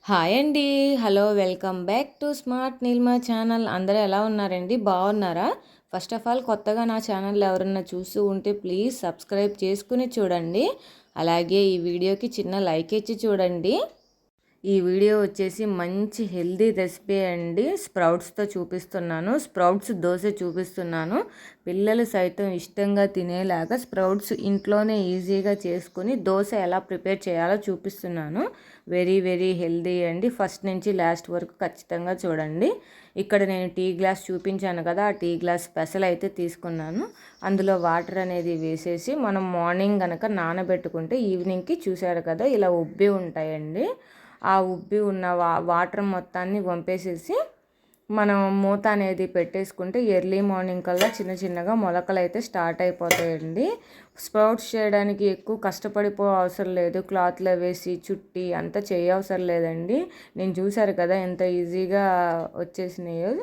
Hi అండి. Hello, welcome back to smart Neelma channel. అందరూ ఎలా ఉన్నారండి? బాగున్నారా? ఫస్ట్ ఆఫ్ ఆల్ కొత్తగా నా ఛానల్ ఎవరన్నా చూస్తూ ఉంటే ప్లీజ్ సబ్స్క్రైబ్ చేసుకుని చూడండి. అలాగే ఈ వీడియోకి చిన్న లైక్ ఇచ్చి చూడండి. ఈ వీడియో వచ్చేసి మంచి హెల్దీ రెసిపీ అండి. స్ప్రౌట్స్తో చూపిస్తున్నాను. స్ప్రౌట్స్ దోశ చూపిస్తున్నాను. పిల్లలు సైతం ఇష్టంగా తినేలాగా స్ప్రౌట్స్ ఇంట్లోనే ఈజీగా చేసుకుని దోశ ఎలా ప్రిపేర్ చేయాలో చూపిస్తున్నాను. వెరీ వెరీ హెల్దీ అండి. ఫస్ట్ నుంచి లాస్ట్ వరకు ఖచ్చితంగా చూడండి. ఇక్కడ నేను టీ గ్లాస్ చూపించాను కదా, ఆ టీ గ్లాస్ పెసలు అయితే తీసుకున్నాను. అందులో వాటర్ అనేది వేసేసి మనం మార్నింగ్ కనుక నానబెట్టుకుంటే ఈవినింగ్కి చూసారు కదా ఇలా ఉబ్బి ఉంటాయండి. ఆ ఉబ్బి ఉన్న వాటర్ మొత్తాన్ని వంపేసేసి మనం మూత అనేది పెట్టేసుకుంటే ఎర్లీ మార్నింగ్ కల్లా చిన్న చిన్నగా మొలకలు అయితే స్టార్ట్ అయిపోతాయండి. స్ప్రౌట్స్ చేయడానికి ఎక్కువ కష్టపడిపో అవసరం లేదు. క్లాత్లో వేసి చుట్టి అంతా చేయవసరం లేదండి. నేను చూసారు కదా ఎంత ఈజీగా వచ్చేసినాయో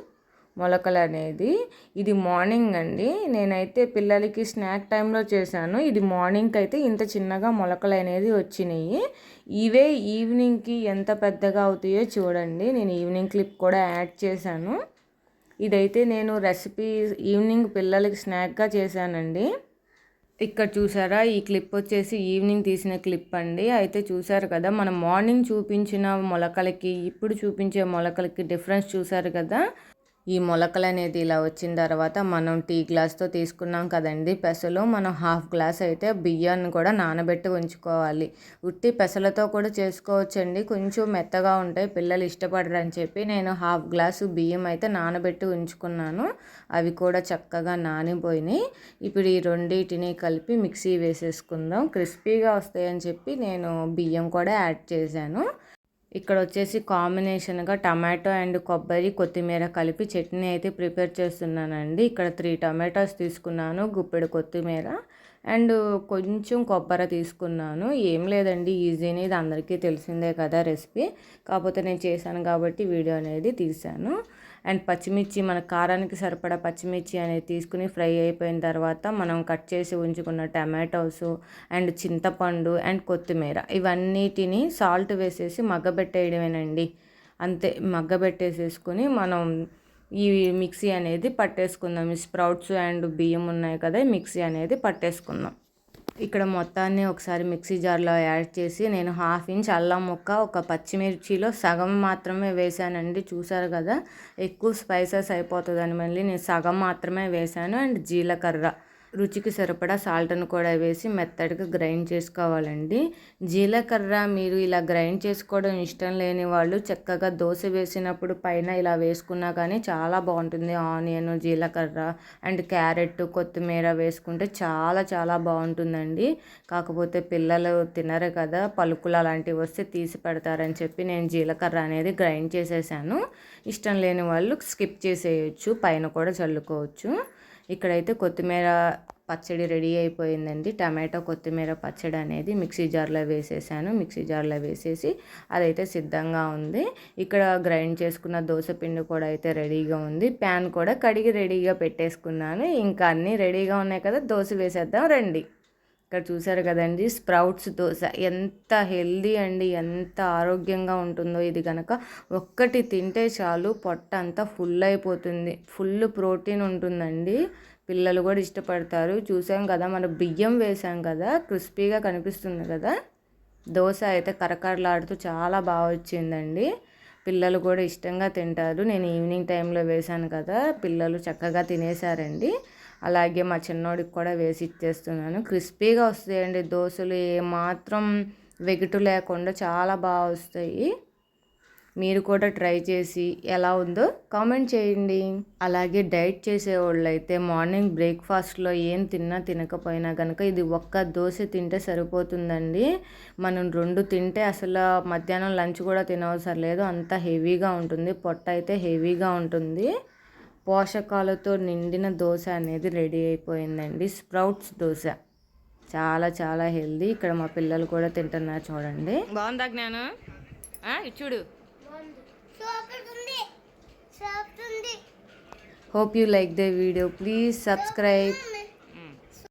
మొలకలు అనేది. ఇది మార్నింగ్ అండి. నేనైతే పిల్లలకి స్నాక్ టైంలో చేశాను. ఇది మార్నింగ్కి అయితే ఇంత చిన్నగా మొలకలు అనేది వచ్చినాయి. ఇవే ఈవినింగ్కి ఎంత పెద్దగా అవుతాయో చూడండి. నేను ఈవినింగ్ క్లిప్ కూడా యాడ్ చేశాను. ఇదైతే నేను రెసిపీ ఈవినింగ్ పిల్లలకి స్నాక్గా చేశానండి. ఇక్కడ చూసారా, ఈ క్లిప్ వచ్చేసి ఈవినింగ్ తీసిన క్లిప్ అండి. అయితే చూసారు కదా, మనం మార్నింగ్ చూపించిన మొలకలకి ఇప్పుడు చూపించే మొలకలకి డిఫరెన్స్ చూసారు కదా. ఈ మొలకలు అనేది ఇలా వచ్చిన తర్వాత మనం టీ గ్లాస్తో తీసుకున్నాం కదండి పెసలు, మనం హాఫ్ గ్లాస్ అయితే బియ్యాన్ని కూడా నానబెట్టి ఉంచుకోవాలి. ఉట్టి పెసలతో కూడా చేసుకోవచ్చండి, కొంచెం మెత్తగా ఉంటాయి, పిల్లలు ఇష్టపడరు అని చెప్పి నేను హాఫ్ గ్లాసు బియ్యం అయితే నానబెట్టి ఉంచుకున్నాను. అవి కూడా చక్కగా నానిపోయినాయి. ఇప్పుడు ఈ రెండింటిని కలిపి మిక్సీ వేసేసుకుందాం. క్రిస్పీగా వస్తాయని చెప్పి నేను బియ్యం కూడా యాడ్ చేశాను. ఇక్కడ వచ్చేసి కాంబినేషన్గా టమాటో అండ్ కొబ్బరి కొత్తిమీర కలిపి చట్నీ అయితే ప్రిపేర్ చేస్తున్నానండి. ఇక్కడ 3 టమాటోస్ తీసుకున్నాను, గుప్పెడు కొత్తిమీర అండ్ కొంచెం కొబ్బరి తీసుకున్నాను. ఏం లేదండి, ఈజీని, ఇది అందరికీ తెలిసిందే కదా రెసిపీ. కాకపోతే నేను చేశాను కాబట్టి వీడియో అనేది తీశాను. అండ్ పచ్చిమిర్చి, మన కారానికి సరిపడా పచ్చిమిర్చి అనేది తీసుకుని ఫ్రై అయిపోయిన తర్వాత మనం కట్ చేసి ఉంచుకున్న టమాటోస్ అండ్ చింతపండు అండ్ కొత్తిమీర ఇవన్నిటిని సాల్ట్ వేసేసి మగ్గబెట్టేయడమేనండి. అంతే, మగ్గబెట్టేసేసుకుని మనం ఈ మిక్సీ అనేది పట్టేసుకుందాం. ఈ స్ప్రౌట్స్ అండ్ బియ్యం ఉన్నాయి కదా, మిక్సీ అనేది పట్టేసుకుందాం. ఇక్కడ మొత్తాన్ని ఒకసారి మిక్సీ జార్లో యాడ్ చేసి నేను 1/2 ఇంచ్ అల్లం ముక్క, ఒక పచ్చిమిర్చిలో సగం మాత్రమే వేసానండి. చూసారు కదా, ఎక్కువ స్పైసెస్ అయిపోతుందని మళ్ళీ నేను సగం మాత్రమే వేసాను. అండ్ జీలకర్ర, రుచికి సరిపడా సాల్ట్ను కూడా వేసి మెత్తడిగా గ్రైండ్ చేసుకోవాలండి. జీలకర్ర మీరు ఇలా గ్రైండ్ చేసుకోవడం ఇష్టం లేని వాళ్ళు చక్కగా దోశ వేసినప్పుడు పైన ఇలా వేసుకున్నా కానీ చాలా బాగుంటుంది. ఆనియన్, జీలకర్ర అండ్ క్యారెట్, కొత్తిమీర వేసుకుంటే చాలా చాలా బాగుంటుందండి. కాకపోతే పిల్లలు తినరు కదా, పలుకులు అలాంటివి వస్తే తీసి పెడతారని చెప్పి నేను జీలకర్ర అనేది గ్రైండ్ చేసేసాను. ఇష్టం లేని వాళ్ళు స్కిప్ చేసేయచ్చు, పైన కూడా చల్లుకోవచ్చు. ఇక్కడైతే కొత్తిమీర పచ్చడి రెడీ అయిపోయిందండి. టమాటో కొత్తిమీర పచ్చడి అనేది మిక్సీ జార్లో వేసేసాను. మిక్సీ జార్లో వేసేసి అదైతే సిద్ధంగా ఉంది. ఇక్కడ గ్రైండ్ చేసుకున్న దోశ పిండి కూడా అయితే రెడీగా ఉంది. ప్యాన్ కూడా కడిగి రెడీగా పెట్టేసుకున్నాను. ఇంకా అన్నీ రెడీగా ఉన్నాయి కదా, దోశ వేసేద్దాం రండి. ఇక్కడ చూసారు కదండి, స్ప్రౌట్స్ దోశ ఎంత హెల్దీ అండి, ఎంత ఆరోగ్యంగా ఉంటుందో. ఇది కనుక ఒక్కటి తింటే చాలు, పొట్ట అంతా ఫుల్ అయిపోతుంది. ఫుల్ ప్రోటీన్ ఉంటుందండి, పిల్లలు కూడా ఇష్టపడతారు. చూసాం కదా, మనం బియ్యం వేసాం కదా, క్రిస్పీగా కనిపిస్తుంది కదా. దోశ అయితే కరకరలాడుతూ చాలా బాగా వచ్చిందండి. పిల్లలు కూడా ఇష్టంగా తింటారు. నేను ఈవినింగ్ టైంలో వేశాను కదా, పిల్లలు చక్కగా తినేశారండి. అలాగే మా చిన్నోడికి కూడా వేసి ఇచ్చేస్తున్నాను. క్రిస్పీగా వస్తాయండి దోశలు, ఏమాత్రం వెగటు లేకుండా చాలా బాగా వస్తాయి. మీరు కూడా ట్రై చేసి ఎలా ఉందో కామెంట్ చేయండి. అలాగే డైట్ చేసేవాళ్ళు అయితే మార్నింగ్ బ్రేక్ఫాస్ట్లో ఏం తిన్నా తినకపోయినా కనుక ఇది ఒక్క దోశ తింటే సరిపోతుందండి. మనం 2 తింటే అసలు మధ్యాహ్నం లంచ్ కూడా తినవసరం లేదు, అంత హెవీగా ఉంటుంది, పొట్ట అయితే హెవీగా ఉంటుంది. పోషకాలతో నిండిన దోశ అనేది రెడీ అయిపోయిందండి. స్ప్రౌట్స్ దోశ చాలా చాలా హెల్దీ. ఇక్కడ మా పిల్లలు కూడా తింటున్నారు చూడండి. బాగుందా జ్ఞానం? చూడు. Hope you like the video. Please subscribe.